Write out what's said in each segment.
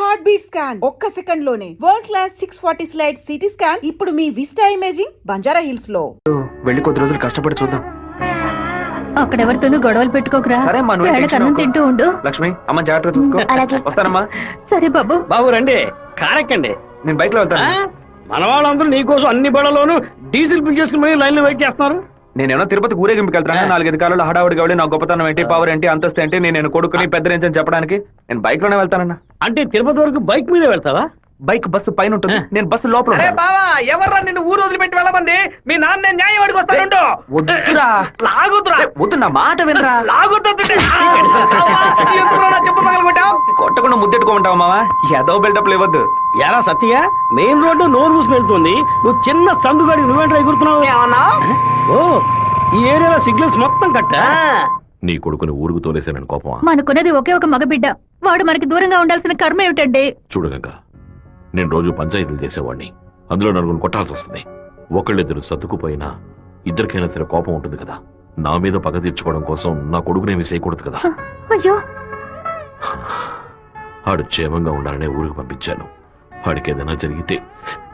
Heart beat scan ఒక్క second లోనే world class 640 slide CT scan ఇప్పుడు మీ విస్టా ఇమేజింగ్ బంజారా హిల్స్ లో. వెళ్ళి కొద్ది రోజులు కష్టపడి చూద్దాం. అక్కడెవరితోనూ గొడవలు పెట్టుకోకరా. సరే అమ్మా, నువ్వు వేళకి అన్నం తింటూ ఉండు. లక్ష్మి అమ్మ జాగ్రత్తగా చూసుకో. అలాగే. వస్తానమ్మా. సరే బాబు. బాబు రండి, కారెక్కండి. నేను బైక్ లో వెళ్తాను. మన వాళ్ళందరూ నీకోసం అన్ని బళ్ళలోనూ డీజిల్ ఫిల్ చేసుకుని లైన్ లో వెయిట్ చేస్తున్నారు. నేనేమో తిరుపతి ఊరేగింపుకి వెళ్తాను. 4-5 కాలంలో హడావుడి కాబట్టి నా గొప్పతనం ఏంటి, పవర్ ఏంటి, అంతస్తు ఏంటి, నేను కొడుకుని పెద్ద రేంజ్ అని చెప్పడానికి నేను బైక్ లోనే వెళ్తానన్నా. అంటే తిరుపతి వరకు బైక్ మీద వెళ్తావా? బైక్ బస్సు పైన ఉంటుంది, నేను బస్సు లోపల. ఎవర్రా నిన్ను ఊరు వదిలిపెట్టి వెళ్ళమంది? మీ నాన్న నేను న్యాయం అడిగి వస్తాను. వద్దురా, లాగుతురా. వద్దు, నా మాట వినరా. కొట్టకుండా ముద్దెట్టుకోమంటావా మావా? ఏదో బిల్డప్ లేవద్దు. ఎలా సత్య, మెయిన్ రోడ్డు నోరు మూసుకు వెళ్తుంది, నువ్వు చిన్న సందుగాడి నువ్వేంట్రా ఎగురుతున్నావు? ఓ, ఈ ఏరియాలో సిగ్నల్స్ మొత్తం కట్టా. నీ కొడుకుని ఊరుకు తోలేసానని కోపమా? మనకున్నది ఒకే ఒక మగబిడ్డ, వాడు మనకి దూరంగా ఉండాల్సిన కర్మ ఏమిటండి? చూడు గంగ, నేను రోజు పంచాయతీలు చేసేవాడిని, అందులో నలుగురు కొట్టాల్సి వస్తుంది. ఒకళ్ళిద్దరు సర్దుకుపోయినా ఇద్దరికైనా సరే కోపం ఉంటుంది కదా. నా మీద పగ తీర్చుకోవడం కోసం నా కొడుకునేమి చేయకూడదు కదా. అయ్యో, ఆడు క్షేమంగా ఉండాలనే ఊరికి పంపించాను. వాడికి ఏదైనా జరిగితే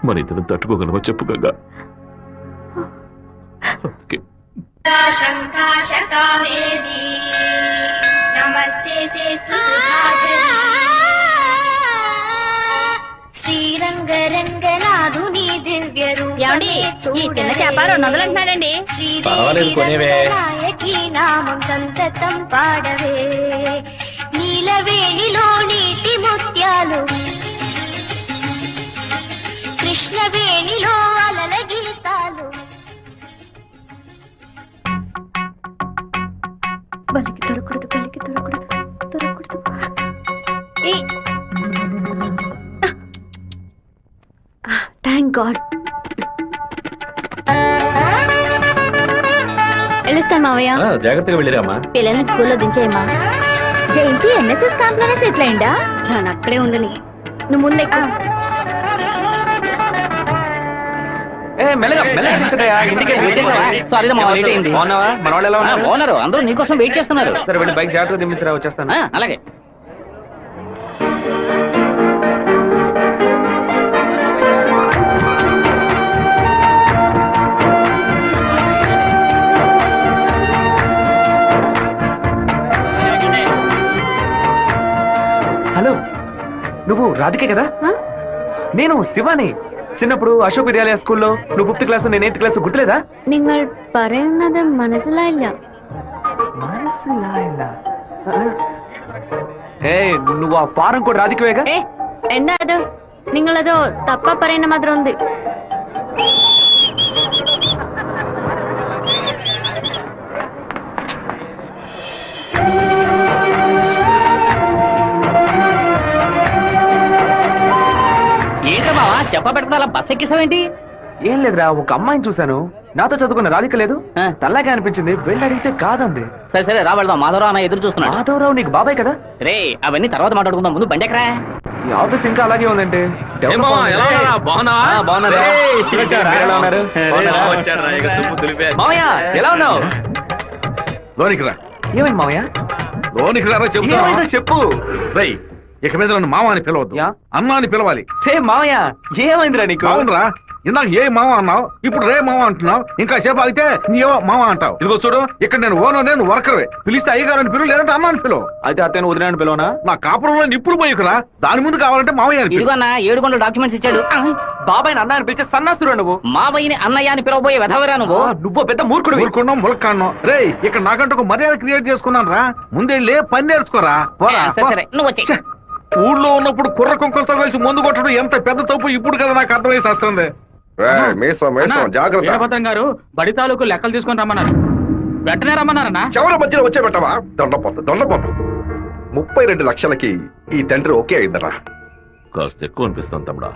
మన ఇద్దరు తట్టుకోగలవా చెప్పు గంగా? శ్రీరంగరంగనాథుని దివ్య అంటున్నాడండి. నామం సంతతం పాడవే, నీలవేణిలో నీటి ముత్యాలు, కృష్ణవేణిలో అలల గీతాలు. బలికి దొరకూడదు, బలికి దొరకూడదు, దొరకూడదు. Thank God. వెళ్ళొస్తాను మావయ్య. జాగ్రత్తగా వెళ్ళిరామా. పిల్లల్ని స్కూల్లో దించేయమ్మా. జయంతి ఎన్ఎస్ఎస్ క్యాంప్ లోనే సెటిల్ అయిందా? నేను అక్కడే ఉండని, నువ్వు ముందే. అందరూ నీకోసం వెయిట్ చేస్తున్నారు. సరే వెళ్ళి బైక్ జాగ్రత్తగా దింపించరా, వచ్చేస్తాను. అలాగే. హలో, నువ్వు రాధికే కదా? నేను శివాని. చిన్నప్పుడు అశోక్ విద్యాలయ స్కూల్లో నువ్వు 5th క్లాస్, నేను 8th క్లాస్, గుర్తులేదా? നിങ്ങൾ പറയുന്നത് മനസ്സിലായില്ല. నువ్వు ఆ ఫారం కూడా రాధికవేగా? എന്താ അത്? നിങ്ങളത് തപ്പ പറയുന്ന മാത്രം ഉണ്ട്. ఏంటమ్మా చెప్పబెడతా బస్ ఎక్కిసావేంటి? ఏం లేదురా, ఒక అమ్మాయిని చూశాను, నాతో చదువుకున్న రాధిక లేదు, తల్లాగా అనిపించింది, వెళ్ళి అడిగితే కాదంది. సరే సరే రా వెళ్దాం. మాధవరావు అన్న ఎదురు చూస్తున్నాడు. మాధవరావు నీకు బాబాయ్ కదా? రే అవన్నీ తర్వాత మాట్లాడుకుందాం, ముందు బండి ఎక్కరా. ఈ ఆఫీస్ ఇంకా అలాగే ఉందంటే. మామయ్య ఎలా ఉన్నావు? లోనికి రా. ఏమైంది మామయ్య? లోనికి రా ఏమైందో చెప్పు. రై, ఇక మీద నన్ను మామ అని పిలవద్దు, అన్నా అని పిలవాలి. మామయ్య ఏమైందిరా నీకు? అవునరా, ఇందాక ఏ మామ అన్నావు, ఇప్పుడు రే మామ అంటున్నావు. ఇంకా సేపు అయితే నీవో మామ అంటావు. ఇదిగో చూడు, ఇక్కడ నేను ఓనర్, నేను వర్కర్వే. పిలిస్తే అయ్యగారని పిలువు, లేదంటే అన్నా అని పిలువు. అయితే అత్తయ్య వదిలేని పిలవనా? నా కాపురంలో నిప్పుడు పోయికురా, దాని ముందు కావాలంటే మామయ్య అని పిలువు. ఇదిగో అన్న 7 గంటల డాక్యుమెంట్స్ ఇచ్చాడు. బాబాయ్ అన్న అని పిలిచే సన్నాసురా నువ్వు. మావయ్యని అన్నయ్య అని పిలవబోయే వెధవరా నువ్వు. నువ్వు పెద్ద మూర్ఖుడు. ఊరుకున్నాం, ములక్కాను. రే, ఇక్కడ నాకంటే ఒక మర్యాద క్రియేట్ చేసుకున్నాను రా. ముందెళ్ళి పని నేర్చుకోరా. సరే నువ్వు వచ్చే. ఊళ్ళో ఉన్నప్పుడు కుర్ర కుంకులతో కలిసి ముందు కొట్టడం ఎంత పెద్ద తప్పు ఇప్పుడు కదా నాకు అర్థమైసి వస్తుంది. జాగ్రత్త గారు, బడి తాలూకు లెక్కలు తీసుకొని రమ్మన్నారు, వెంటనే రమ్మన్నారన్నా. చివరి మధ్యలో వచ్చే పెట్టవా? దొండపోతు 32 లక్షలకి ఈ తండ్రి ఓకే అయిందరా. కాస్త ఎక్కువ అనిపిస్తాను తమ్ముడా.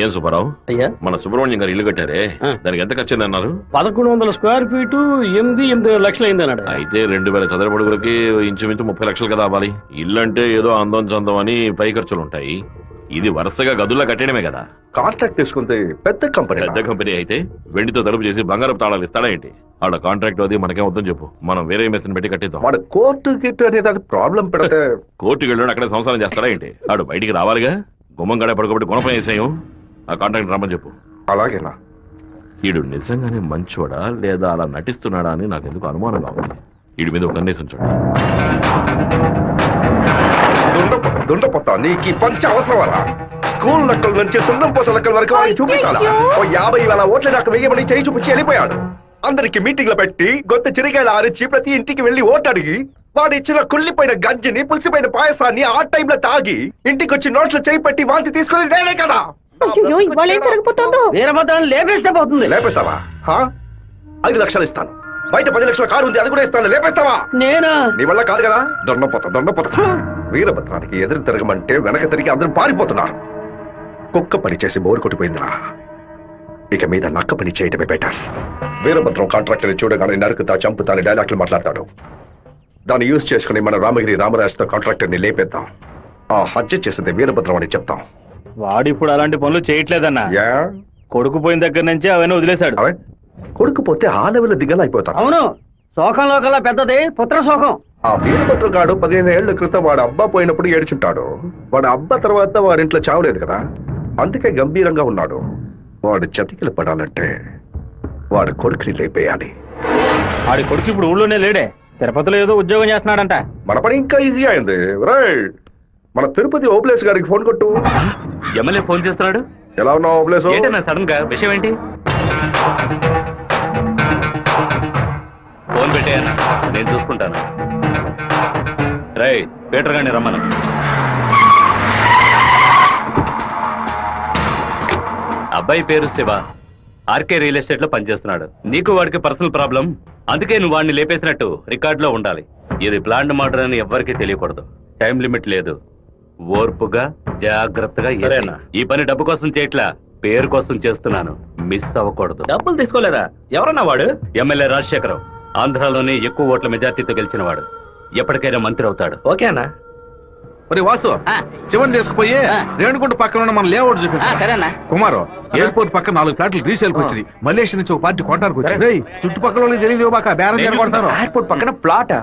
ఏం సుబ్బారావు, అయ్యా మన సుబ్రహ్మణ్యం గారు ఇల్లు కట్టారే, దానికి ఎంత ఖర్చు అన్నారు? 1100 స్క్వేర్ ఫీటు 8 లక్షలు అయింది అన్నాడు. అయితే 2000 చదరపు అడుగులకి ఇంచుమించు 30 లక్షలు కదా అవ్వాలి. ఇల్లు అంటే ఏదో అందం చందం అని పై ఖర్చులు ఉంటాయి. ఇది వరుసగా గదుల్లో కట్టడమే కదా. కాంట్రాక్ట్ తీసుకుంటే పెద్ద కంపెనీ. పెద్ద కంపెనీ అయితే వెండితో తలుపు చేసి బంగారపు తాళాలు ఇస్తాడా ఏంటి? ఆడ కాంట్రాక్ట్ అది మనకేం వద్దని చెప్పు, మనం వేరే మెషిన్ పెట్టి కట్టిద్దాం. వాడు కోర్టు గిట్టు అనే దానికి ప్రాబ్లం పెడితే కోర్టుకి వెళ్ళాడు అక్కడే సంసారం చేస్తాడా ఏంటి? ఆడు బయటికి రావాలిగా. గుమ్మం గడే పడుకోబెట్టి గుణపం వేసేయం. ఆ కాంట్రాక్ట్ రమ్మని చెప్పు. అలాగేనా? వీడు నిజంగానే మంచోడా లేదా అలా నటిస్తున్నాడా అని నాకు ఎందుకు అనుమానంగా ఉంది. వీడి మీద ఒక కన్నేసి ఉంచండి. దుండపోతా నీకు ఈ పంచ అవసరమా? స్కూల్ లెక్కల నుంచి సున్నం పోస లెక్కల వరకు వాడిని చూపించాలా? ఓ 50,000 ఓట్లు నాకు వెయ్యమని చేయి చూపించి వెళ్ళిపోయాడు. అందరికి మీటింగ్లు పెట్టి గొంతు చిరిగేలా అరిచి ప్రతి ఇంటికి వెళ్లి ఓటు అడిగి వాడు ఇచ్చిన కుళ్ళిపోయిన గంజిని పులిసిపోయిన పాయసాన్ని ఆ టైంలో తాగి ఇంటికి వచ్చి నోట్లు చేయి పెట్టి వాంతి తీసుకుని నేనే కదా. ఇవాళ ఏం జరగబోతోందో? వీరభద్రాన్ని లేపేస్తే పోతుంది. లేపేస్తావా? 5 లక్షలు ఇస్తాను. బయట 10 లక్షల కారు ఉంది, అది కూడా ఇస్తాను. లేపేస్తావా? నేనా? నీ వల్ల కాదు కదా. దొండపోతా వీరభద్రానికి ఎదురు తిరగమంటే వెనక తిరిగి అందరూ పారిపోతున్నారు. కుక్క పని చేసి బోరు కొట్టిపోయిందిరా. ఇక మీద నక్క పని చేయటమే బెటర్. వీరభద్రం కాంట్రాక్టర్ చూడగానే నరుకుతా చంపుతా అని డైలాగ్లు మాట్లాడతాడు. దాన్ని యూజ్ చేసుకుని మన రామగిరి రామరాజుతో కాంట్రాక్టర్ ని లేపేద్దాం. ఆ హత్య చేసింది వీరభద్రం అని చెప్తాం. వాడిప్పుడు అలాంటి పనులు చేయట్లేదన్నా. యా కొడుకు పోయిన దగ్గర నుంచి అవన్నీ వదిలేశాడు. అవే కొడుకుపోతే ఆ లెవెల్ దిగలా అయిపోతాం. అవును, శోకంలో కల్లా పెద్దది పుత్ర శోకం. ఆ వీరభద్రం గాడు 15 ఏళ్ల క్రితం వాడు అబ్బా పోయినప్పుడు ఏడ్చుంటాడు. వాడు అబ్బా తర్వాత వాడింట్లో చావలేదు కదా, అందుకే గంభీరంగా ఉన్నాడు. వాడు చతికిల పడాలంటే వాడు కొడుకుని లేపేయాలి. వాడి కొడుకు ఇప్పుడు ఊళ్ళోనే లేడే, తిరుపతిలో ఏదో ఉద్యోగం చేస్తున్నాడంట. మన పని ఇంకా ఈజీ అయింది. రైట్, మన తిరుపతి ఓబ్లేస్ గారికి ఫోన్ కొట్టు. ఎమ్మెల్యే ఫోన్ చేస్తున్నాడు. ఎలా ఉన్నావు ఓబ్లేస్? ఏంటన్నా సడన్ గా విషయం ఏంటి? ఫోన్ పెట్టేయన్నా, నేను చూసుకుంటాను. రై పీటర్ గారిని రమ్మను. అబ్బాయి పేరు శివ, ఆర్కే రియల్ ఎస్టేట్ లో పనిచేస్తున్నాడు. నీకు వాడికి పర్సనల్ ప్రాబ్లం, అందుకే నువ్వు వాడిని లేపేసినట్టు రికార్డులో ఉండాలి. ఇది ప్లాంట్ మర్డర్ అని ఎవ్వరికీ తెలియకూడదు. టైం లిమిట్ లేదు. ఓర్పుగా జాగ్రత్తగా చేయాలి. ఈ పని డబ్బు కోసం చేయట్లా, పేరు కోసం చేస్తున్నాను. మిస్ అవ్వకూడదు. డబ్బులు తీసుకోలేదా? ఎవరన్నా వాడు? ఎమ్మెల్యే రాజశేఖరం, ఆంధ్రాలోనే ఎక్కువ ఓట్ల మెజార్టీతో గెలిచిన వాడు. ఎప్పటికైనా మంత్రి అవుతాడు. ఓకే అన్నా. మరి వాసు, శివన్ తీసుకుపోయి రేణుగుంట పక్కన ఉన్న మన లేఅవుట్ చూపించు. సరేనా కుమారు, ఎయిర్పోర్ట్ పక్కన 4 ఫ్లాట్లు రీసేల్కి వచ్చింది. మలేషియా నుంచి ఒక పార్టీ కొట్టడానికి వచ్చింది. చుట్టుపక్కల వాళ్ళకి తెలియదు బాక బేరం చేయబడతారు. ఎయిర్పోర్ట్ పక్కన ప్లాట్,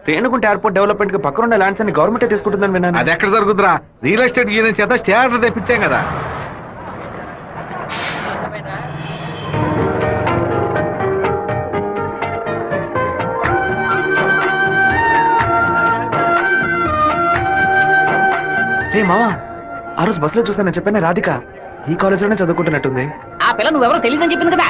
రేణుగుంట ఎయిర్పోర్ట్ డెవలప్మెంట్ కి పక్కన ఉన్న ల్యాండ్స్ అన్ని గవర్నమెంట్ తీసుకుంటుందని విన్నాను. అది ఎక్కడ జరుగుతురా? రియల్ ఎస్టేట్ యూనియన్ చేత స్టే ఆర్డర్ తెప్పించాం కదా. రే మావా, ఆ రోజు బస్సులో చూసానని చెప్పాను రాధిక ఈ కాలేజ్ లోనే చదువుకుంటున్నట్టుంది. ఆ పిల్ల నువ్వెవరో తెలియదని చెప్పింది కదా.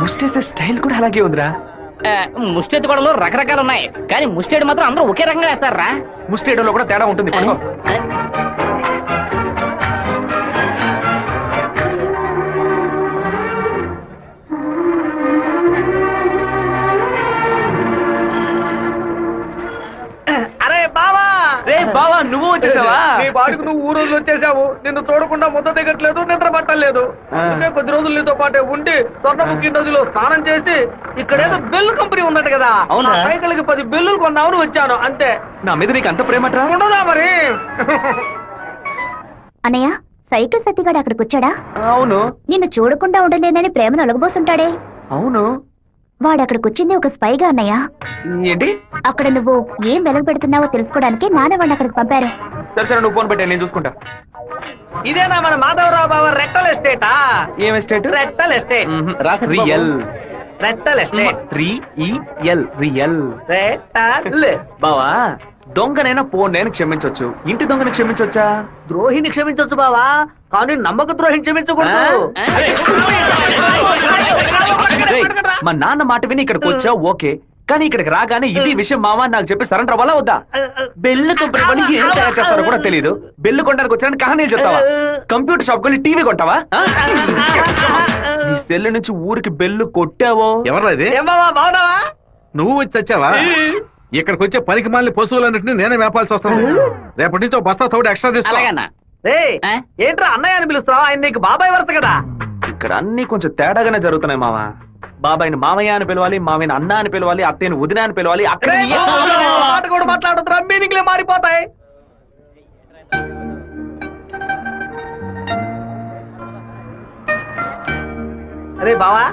ముస్టేసే స్టైల్ కూడా అలాగే ఉందిరా. ముష్టెత్తి గొడవలు రకరకాలు ఉన్నాయి, కానీ ముష్టేడు మాత్రం అందరూ ఒకే రకంగా వేస్తారా? ముస్టేడోలో కూడా తేడా ఉంటుంది. పడుకో. అరే బావా, రే బావా, నువ్వు వచ్చేసావా? నీ బాడుకు నువ్వు ఊరు వచ్చేసావు. నిన్ను చూడకుండా ముద్ద దిగట్లేదు, నిద్ర పట్టలేదు. అందుకే కొద్ది రోజులు నీతో పాటే ఉండి స్వర్ణముఖి నదిలో స్నానం చేసి ఇక్కడేదో బెల్లు కంపెనీ ఉన్నట్టు కదా, అవునా, సైకిల్ కి 10 బెల్లులు కొన్నామని వచ్చాను అంతే. నా మీద నీకు అంత ప్రేమట్రా? ఉండదా మరి? అన్నయ్య, సైకిల్ సత్తిగాడు అక్కడికి వచ్చాడా? అవును. నిన్ను చూడకుండా ఉండలేదని ప్రేమను అలగబోసుంటాడే. అవును. వాడు అక్కడికి వచ్చింది ఒక స్పైగా అన్నయ్య. ఏంటి? అక్కడ నువ్వు ఏం వెలగ పెడుతున్నావో తెలుసుకోవడానికి నాన్న వాడిని అక్కడికి పంపారు. సరే సరే, నువ్వు ఫోన్ పెట్టా, నేను చూసుకుంటా. ఇదేనా మన మాధవరావు బావ రెట్టల్ ఎస్టేటా? ఏం ఎస్టేట్? రెట్టల్ ఎస్టేట్. రియల్. రెట్టల్ ఎస్టేట్. రియల్. రెట్టల్. బావా, దొంగనైనా నేను క్షమించొచ్చు, ఇంటి దొంగని క్షమించొచ్చా? ద్రోహిని క్షమించొచ్చు బావా, కానీ నమ్మక ద్రోహిని క్షమించకూడదు. రేయ్, మా నాన్న మాట విని ఇక్కడికి వచ్చా ఓకే, కానీ ఇక్కడికి రాగానే ఇది విషయం మావా నాకు చెప్పి సరెండర్ అవ్వాలా వద్దా? బెల్లు కంపెనీ పని ఏం తయారు చేస్తారో కూడా తెలియదు. బెల్లు కొనడానికి వచ్చానని కహానీలు చెప్తావా? కంప్యూటర్ షాప్ కొని టీవీ కొంటావా? నీ సెల్ నుంచి ఊరికి బెల్లు కొట్టావో? ఎవరా ఇది? ఏం బావా, బావున్నావా? నువ్వు వచ్చి వచ్చావా? ఇక్కడికి వచ్చే పనికి మాలిన పశువులన్నింటినీ నేనే మేపాల్సి వస్తాను. రేపటి నుంచి బస్తా తోడు ఎక్స్ట్రా తీసుకో. ఏంట్రా అన్నయ్య అని పిలుస్తావు? ఆయన నీకు బాబాయ్ వరుస కదా. ఇక్కడ అన్ని కొంచెం తేడాగానే జరుగుతున్నాయి మావా. బాబాయ్ని మామయ్య అని పిలవాలి, మామయ్యని అన్న అని పిలవాలి, అత్తయ్యని వదిన అని పిలవాలి. అక్కడ మాట కూడా మాట్లాడుతున్నా, మీనింగ్లే మారిపోతాయి. అరే బావా,